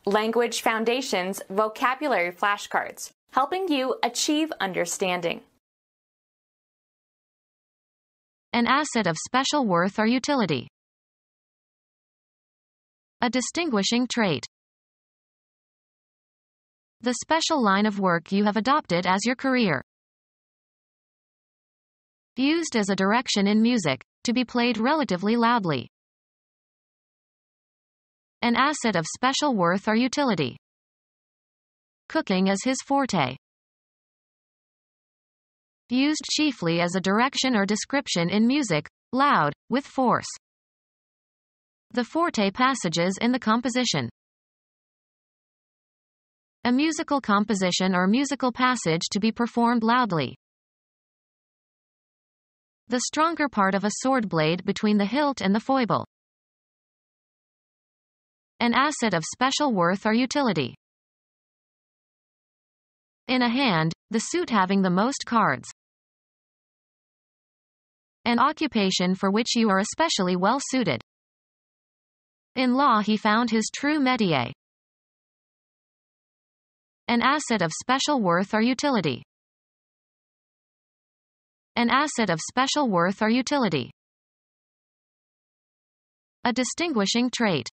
Language Foundations Vocabulary Flashcards, helping you achieve understanding. An asset of special worth or utility. A distinguishing trait. The special line of work you have adopted as your career. Used as a direction in music, to be played relatively loudly. An asset of special worth or utility. Cooking is his forte. Used chiefly as a direction or description in music, loud, with force. The forte passages in the composition. A musical composition or musical passage to be performed loudly. The stronger part of a sword blade between the hilt and the foible. An asset of special worth or utility. In a hand, the suit having the most cards. An occupation for which you are especially well suited. In law he found his true métier. An asset of special worth or utility. An asset of special worth or utility. A distinguishing trait.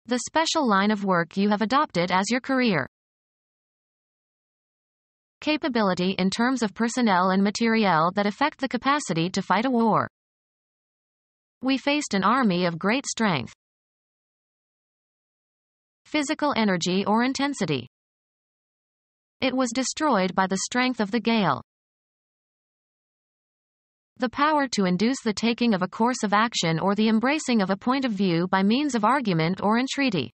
The special line of work you have adopted as your career. Capability in terms of personnel and materiel that affect the capacity to fight a war. We faced an army of great strength. Physical energy or intensity. It was destroyed by the strength of the gale. The power to induce the taking of a course of action or the embracing of a point of view by means of argument or entreaty.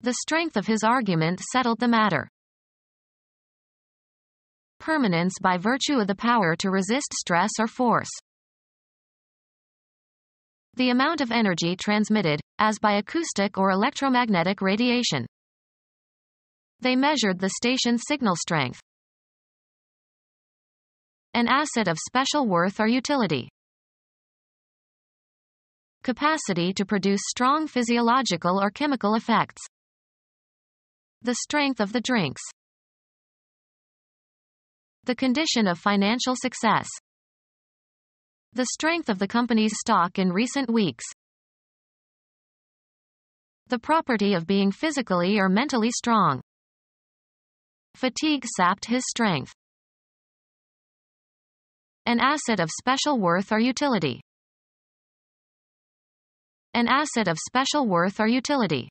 The strength of his argument settled the matter. Permanence by virtue of the power to resist stress or force. The amount of energy transmitted, as by acoustic or electromagnetic radiation. They measured the station's signal strength. An asset of special worth or utility. Capacity to produce strong physiological or chemical effects. The strength of the drinks. The condition of financial success. The strength of the company's stock in recent weeks. The property of being physically or mentally strong. Fatigue sapped his strength. An asset of special worth or utility. An asset of special worth or utility.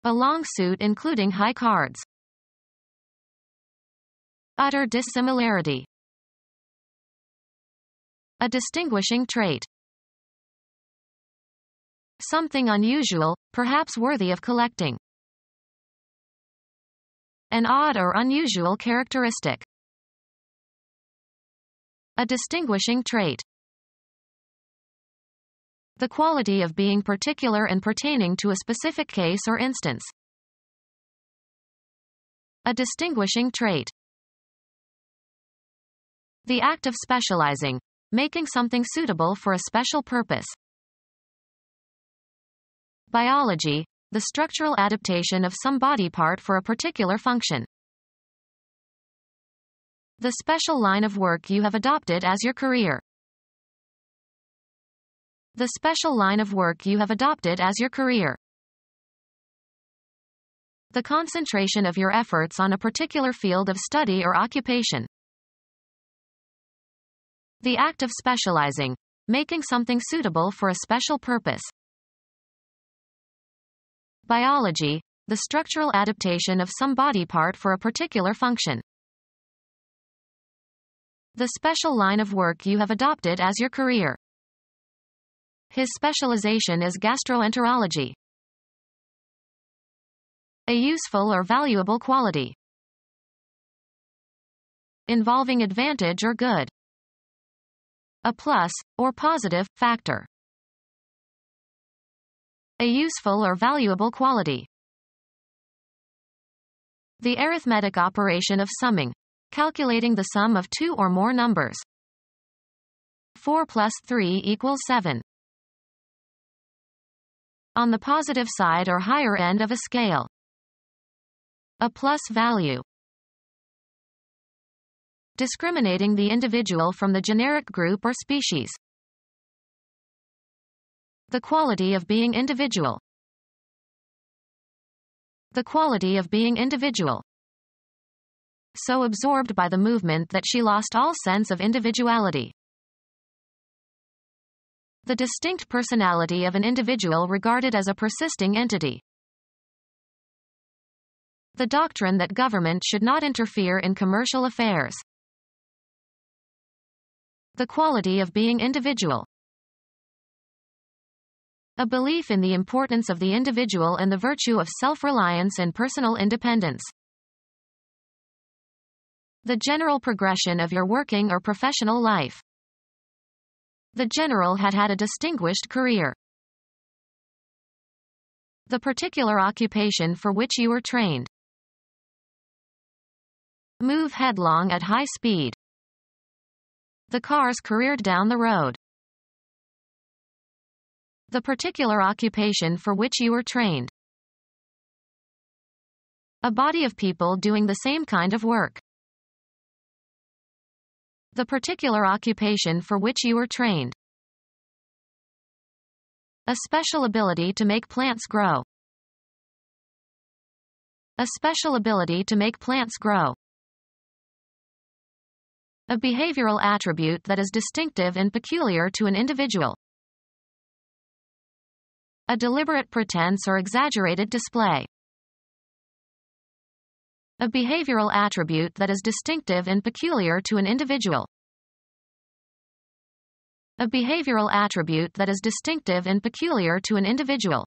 A long suit including high cards. Utter dissimilarity. A distinguishing trait. Something unusual, perhaps worthy of collecting. An odd or unusual characteristic. A distinguishing trait. The quality of being particular and pertaining to a specific case or instance. A distinguishing trait. The act of specializing, making something suitable for a special purpose. Biology, the structural adaptation of some body part for a particular function. The special line of work you have adopted as your career. The special line of work you have adopted as your career. The concentration of your efforts on a particular field of study or occupation. The act of specializing, making something suitable for a special purpose. Biology, the structural adaptation of some body part for a particular function. The special line of work you have adopted as your career. His specialization is gastroenterology. A useful or valuable quality. Involving advantage or good. A plus, or positive, factor. A useful or valuable quality. The arithmetic operation of summing. Calculating the sum of two or more numbers. 4 plus 3 equals 7. On the positive side or higher end of a scale. A plus value. Discriminating the individual from the generic group or species. The quality of being individual. The quality of being individual. So absorbed by the movement that she lost all sense of individuality. The distinct personality of an individual regarded as a persisting entity. The doctrine that government should not interfere in commercial affairs. The quality of being individual. A belief in the importance of the individual and the virtue of self-reliance and personal independence. The general progression of your working or professional life. The general had had a distinguished career. The particular occupation for which you were trained. Move headlong at high speed. The cars careered down the road. The particular occupation for which you were trained. A body of people doing the same kind of work. The particular occupation for which you were trained. A special ability to make plants grow. A special ability to make plants grow. A behavioral attribute that is distinctive and peculiar to an individual. A deliberate pretense or exaggerated display. A behavioral attribute that is distinctive and peculiar to an individual. A behavioral attribute that is distinctive and peculiar to an individual.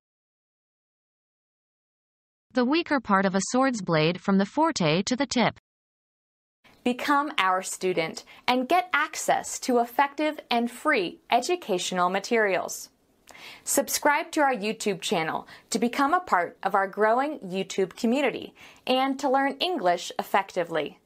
The weaker part of a sword's blade from the forte to the tip. Become our student and get access to effective and free educational materials. Subscribe to our YouTube channel to become a part of our growing YouTube community and to learn English effectively.